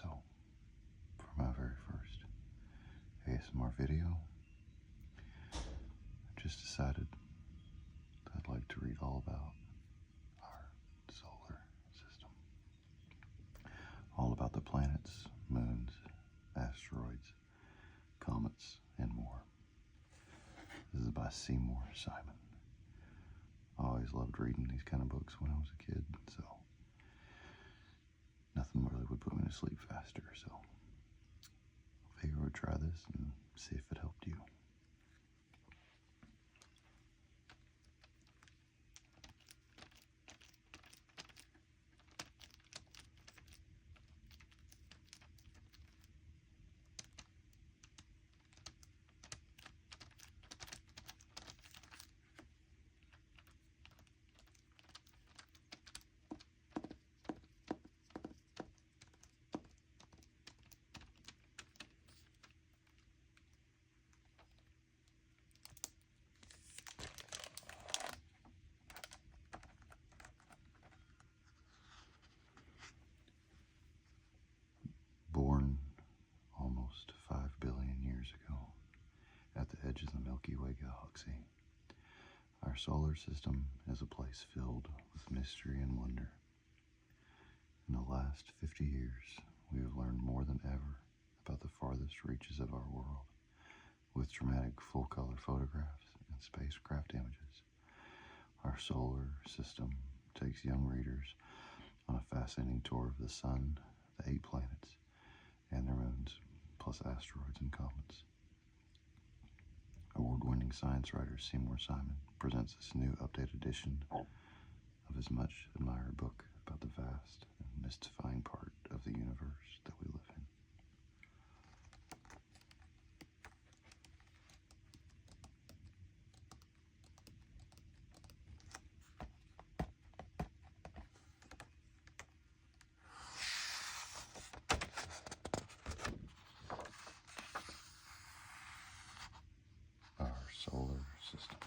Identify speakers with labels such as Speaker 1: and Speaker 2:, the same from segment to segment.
Speaker 1: So, for my very first ASMR video, I just decided that I'd like to read all about our solar system. All about the planets, moons, asteroids, comets, and more. This is by Seymour Simon. I always loved reading these kind of books when I was a kid, so nothing really would put me to sleep faster, so I figured I would try this and see if it helped you. Born almost 5 billion years ago at the edge of the Milky Way galaxy, our solar system is a place filled with mystery and wonder. In the last 50 years, we have learned more than ever about the farthest reaches of our world, with dramatic full-color photographs and spacecraft images. Our solar system takes young readers on a fascinating tour of the sun, the 8 planets, and their moons, plus asteroids and comets. Award-winning science writer Seymour Simon presents this new updated edition of his much-admired book about the vast and mystifying part of the universe that we live in. Our solar system.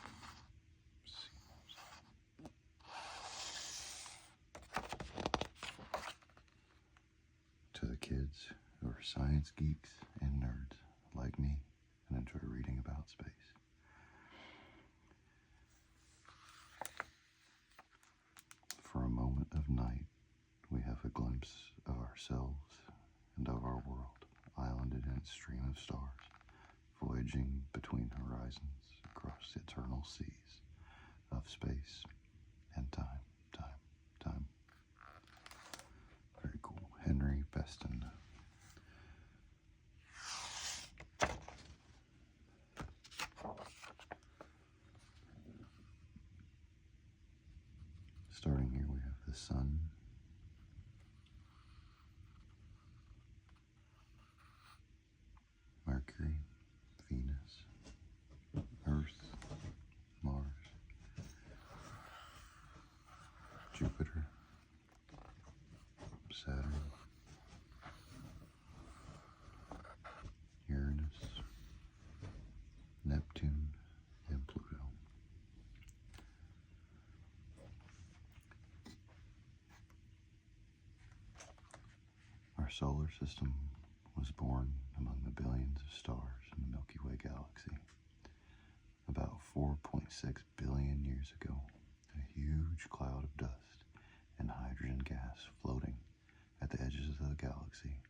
Speaker 1: To the kids who are science geeks and nerds like me and enjoy reading about space. For a moment of night, we have a glimpse of ourselves and of our world, islanded in its stream of stars, voyaging between horizons across the eternal seas of space and time. Very cool. Henry Beston. Starting here, we have the sun, Mercury, Venus, Earth, Mars, Jupiter, Saturn, Uranus, Neptune, and Pluto. Our solar system was born among the billions of stars in the Milky Way galaxy. About 4.6 billion years ago, a huge cloud of dust and hydrogen gas floating at the edges of the galaxy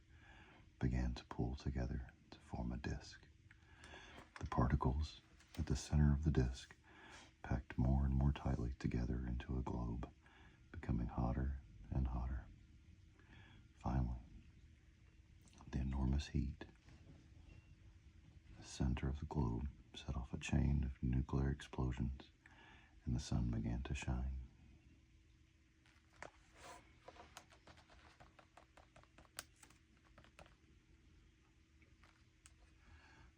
Speaker 1: began to pull together to form a disk. The particles at the center of the disk packed more and more tightly together into a globe, becoming hotter and hotter. Finally, the enormous heat, the center of the globe, set off a chain of nuclear explosions, and the sun began to shine.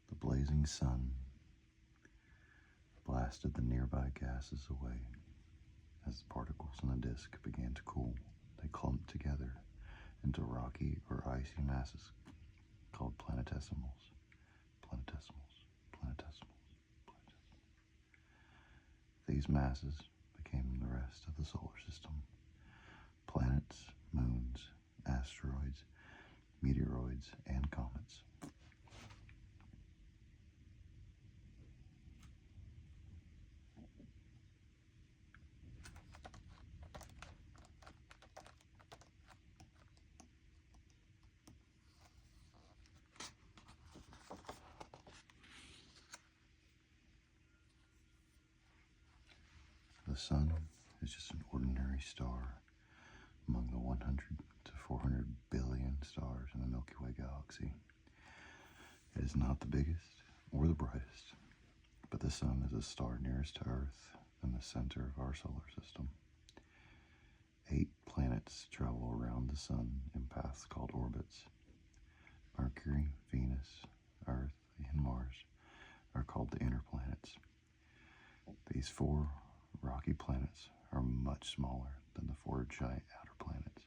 Speaker 1: The blazing sun blasted the nearby gases away. As the particles in the disk began to cool, they clumped together into rocky or icy masses called planetesimals. These masses became the rest of the solar system. Planets, moons, asteroids, meteoroids, and comets. The sun is just an ordinary star among the 100 to 400 billion stars in the Milky Way galaxy. It is not the biggest or the brightest, but the sun is the star nearest to Earth and the center of our solar system. 8 planets travel around the sun in paths called orbits. Mercury, Venus, Earth, and Mars are called the inner planets. These 4 rocky planets are much smaller than the 4 giant outer planets: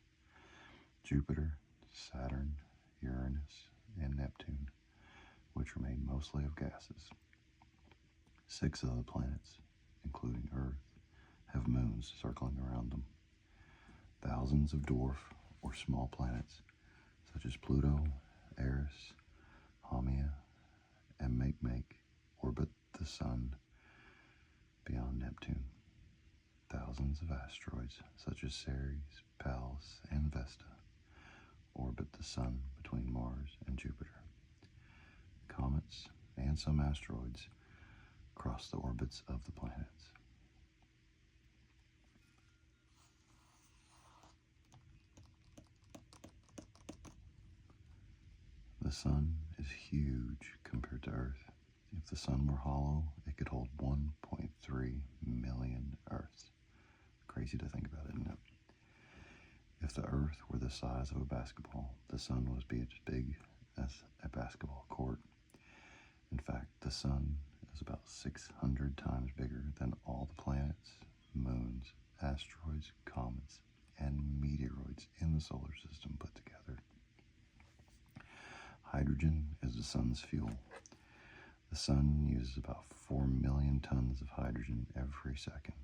Speaker 1: Jupiter, Saturn, Uranus, and Neptune, which are made mostly of gases. 6 of the planets, including Earth, have moons circling around them. Thousands of dwarf or small planets, such as Pluto, Eris, Haumea, and Makemake, orbit the sun beyond Neptune. Thousands of asteroids, such as Ceres, Pallas, and Vesta, orbit the sun between Mars and Jupiter. Comets and some asteroids cross the orbits of the planets. The sun is huge compared to Earth. If the sun were hollow, it could hold 1.3 million Earths. Crazy to think about, isn't it? If the Earth were the size of a basketball, the sun would be as big as a basketball court. In fact, the sun is about 600 times bigger than all the planets, moons, asteroids, comets, and meteoroids in the solar system put together. Hydrogen is the sun's fuel. The sun uses about 4 million tons of hydrogen every second.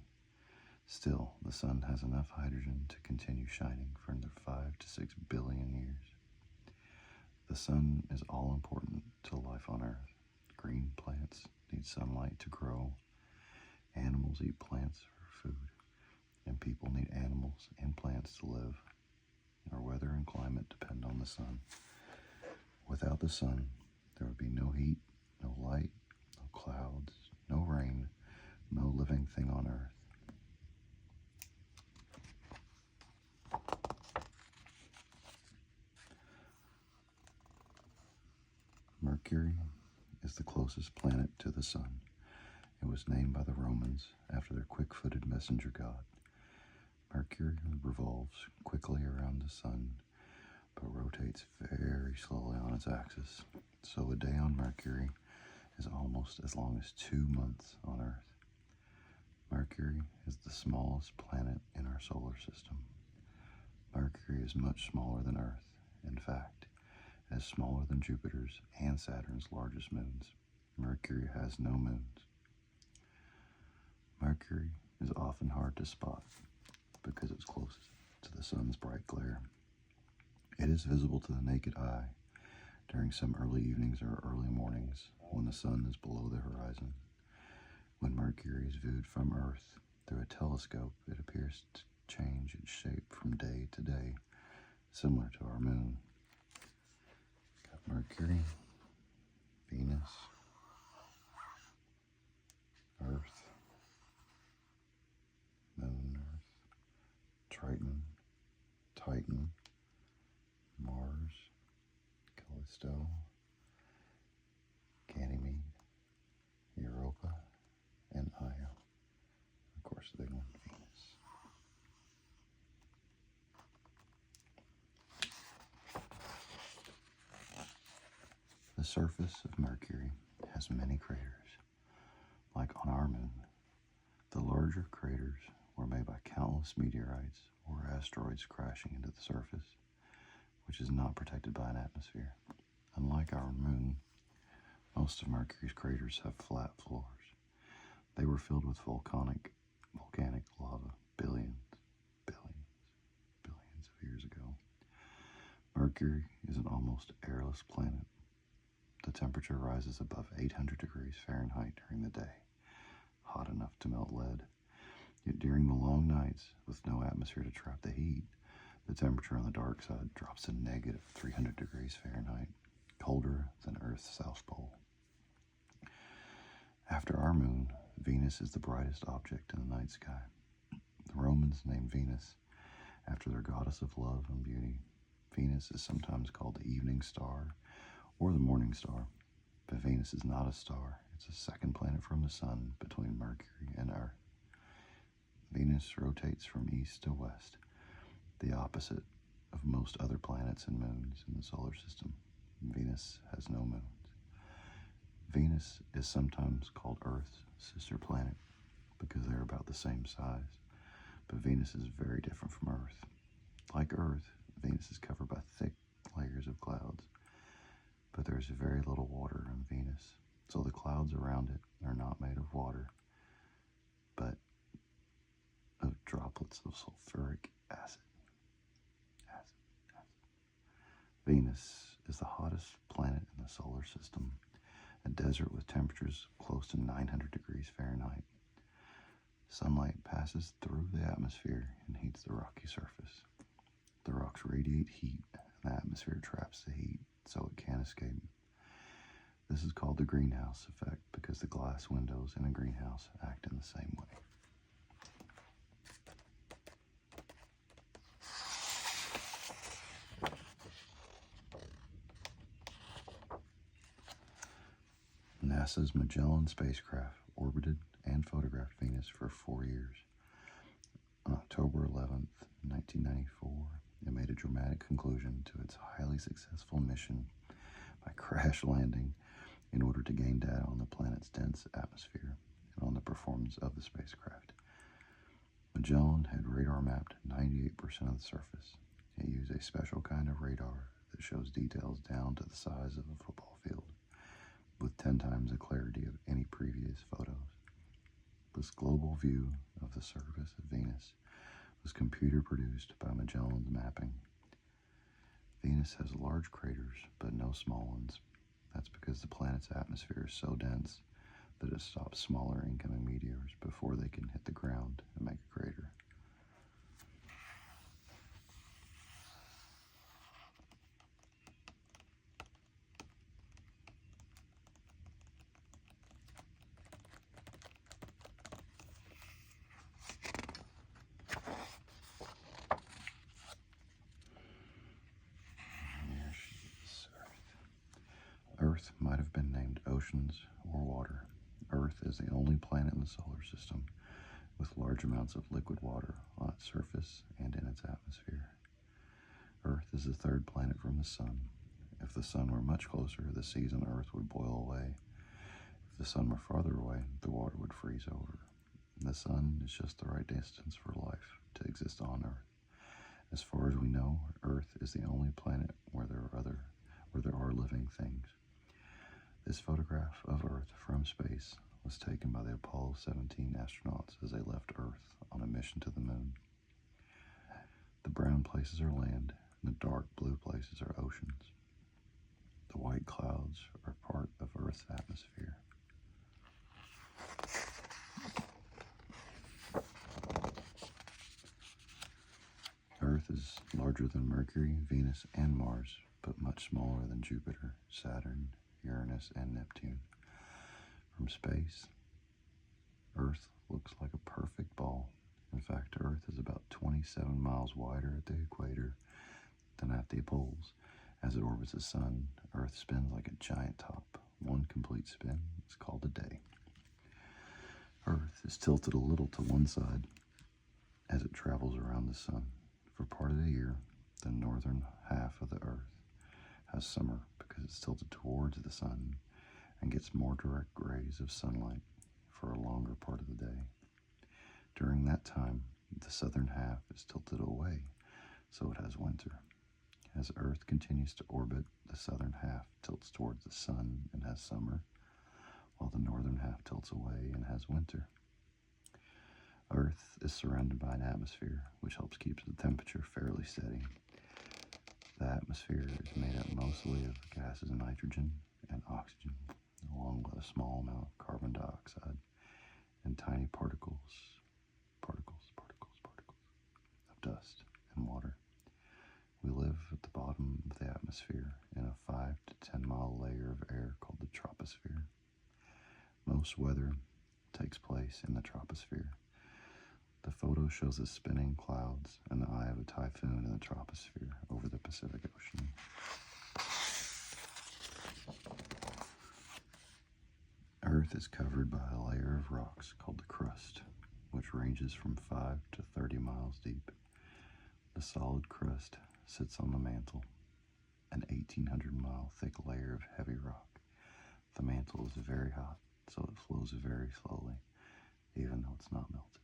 Speaker 1: Still, the sun has enough hydrogen to continue shining for another 5 to 6 billion years. The sun is all important to life on Earth. Green plants need sunlight to grow. Animals eat plants for food. And people need animals and plants to live. Our weather and climate depend on the sun. Without the sun, there would be no heat, no light, no clouds, no rain, no living thing on Earth. Mercury is the closest planet to the sun. It was named by the Romans after their quick-footed messenger god. Mercury revolves quickly around the sun, but rotates very slowly on its axis. So a day on Mercury is almost as long as 2 months on Earth. Mercury is the smallest planet in our solar system. Mercury is much smaller than Earth. In fact, it is smaller than Jupiter's and Saturn's largest moons. Mercury has no moons. Mercury is often hard to spot because it's closest to the sun's bright glare. It is visible to the naked eye during some early evenings or early mornings when the sun is below the horizon. When Mercury is viewed from Earth through a telescope, it appears to change its shape from day to day, similar to our moon. Got Mercury, Venus, Earth, Moon, Earth, Triton, Titan, Mars, Callisto, Ganymede, Europa, and Io. Of course, the big one, Venus. The surface of Mercury has many craters. Like on our moon, the larger craters were made by countless meteorites or asteroids crashing into the surface, which is not protected by an atmosphere. Unlike our moon, most of Mercury's craters have flat floors. They were filled with volcanic lava billions of years ago. Mercury is an almost airless planet. The temperature rises above 800 degrees Fahrenheit during the day, hot enough to melt lead. Yet during the long nights, with no atmosphere to trap the heat, the temperature on the dark side drops to negative 300 degrees Fahrenheit, colder than Earth's South Pole. After our moon, Venus is the brightest object in the night sky. The Romans named Venus after their goddess of love and beauty. Venus is sometimes called the evening star or the morning star, but Venus is not a star. It's a second planet from the sun between Mercury and Earth. Venus rotates from east to west, the opposite of most other planets and moons in the solar system. Venus has no moons. Venus is sometimes called Earth's sister planet because they're about the same size, but Venus is very different from Earth. Like Earth, Venus is covered by thick layers of clouds, but there's very little water on Venus, so the clouds around it are not made of water, but of droplets of sulfuric acid. Venus is the hottest planet in the solar system, a desert with temperatures close to 900 degrees Fahrenheit. Sunlight passes through the atmosphere and heats the rocky surface. The rocks radiate heat, and the atmosphere traps the heat, so it can't escape. This is called the greenhouse effect because the glass windows in a greenhouse act in the same way. NASA's Magellan spacecraft orbited and photographed Venus for 4 years. On October 11th, 1994, it made a dramatic conclusion to its highly successful mission by crash landing in order to gain data on the planet's dense atmosphere and on the performance of the spacecraft. Magellan had radar mapped 98% of the surface. It used a special kind of radar that shows details down to the size of a football field, with 10 times the clarity of any previous photos. This global view of the surface of Venus was computer-produced by Magellan's mapping. Venus has large craters, but no small ones. That's because the planet's atmosphere is so dense that it stops smaller incoming meteors before they can hit the ground and make a crater. Earth might have been named oceans or water. Earth is the only planet in the solar system with large amounts of liquid water on its surface and in its atmosphere. Earth is the third planet from the sun. If the sun were much closer, the seas on Earth would boil away. If the sun were farther away, the water would freeze over. The sun is just the right distance for life to exist on Earth. As far as we know, Earth is the only planet where there are living things. This photograph of Earth from space was taken by the Apollo 17 astronauts as they left Earth on a mission to the moon. The brown places are land, and the dark blue places are oceans. The white clouds are part of Earth's atmosphere. Earth is larger than Mercury, Venus, and Mars, but much smaller than Jupiter, Saturn, Uranus, and Neptune. From space, Earth looks like a perfect ball. In fact, Earth is about 27 miles wider at the equator than at the poles. As it orbits the sun, Earth spins like a giant top. One complete spin is called a day. Earth is tilted a little to one side as it travels around the sun. For part of the year, the northern half of the Earth has summer because it's tilted towards the sun and gets more direct rays of sunlight for a longer part of the day. During that time, the southern half is tilted away, so it has winter. As Earth continues to orbit, the southern half tilts towards the sun and has summer, while the northern half tilts away and has winter. Earth is surrounded by an atmosphere, which helps keep the temperature fairly steady. The atmosphere is made up mostly of gases nitrogen and oxygen, along with a small amount of carbon dioxide and tiny particles of dust and water. We live at the bottom of the atmosphere in a 5 to 10 mile layer of air called the troposphere. Most weather takes place in the troposphere. The photo shows the spinning clouds and the eye of a typhoon in the troposphere over the Pacific Ocean. Earth is covered by a layer of rocks called the crust, which ranges from 5 to 30 miles deep. The solid crust sits on the mantle, an 1,800-mile thick layer of heavy rock. The mantle is very hot, so it flows very slowly, even though it's not melted.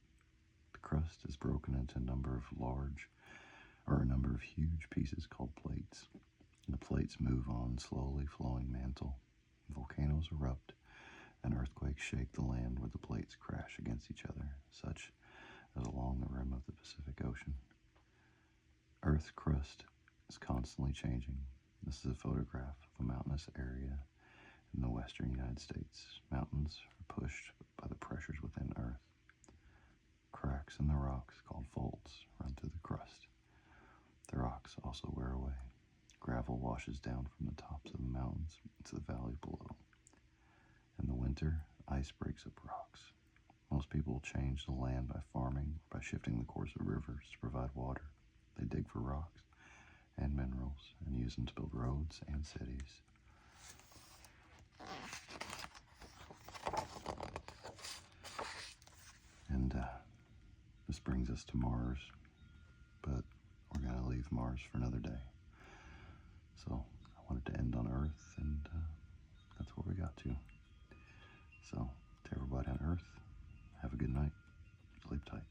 Speaker 1: The crust is broken into a number of huge pieces called plates. The plates move on slowly flowing mantle. Volcanoes erupt, and earthquakes shake the land where the plates crash against each other, such as along the rim of the Pacific Ocean. Earth's crust is constantly changing. This is a photograph of a mountainous area in the western United States. Mountains are pushed by the pressures within Earth. Cracks in the rocks, called faults, run through the crust. The rocks also wear away. Gravel washes down from the tops of the mountains into the valley below. In the winter, ice breaks up rocks. Most people change the land by farming or by shifting the course of rivers to provide water. They dig for rocks and minerals and use them to build roads and cities. And this brings us to Mars, but we're going to leave Mars for another day. So I wanted to end on Earth, and that's where we got to. So to everybody on Earth, have a good night. Sleep tight.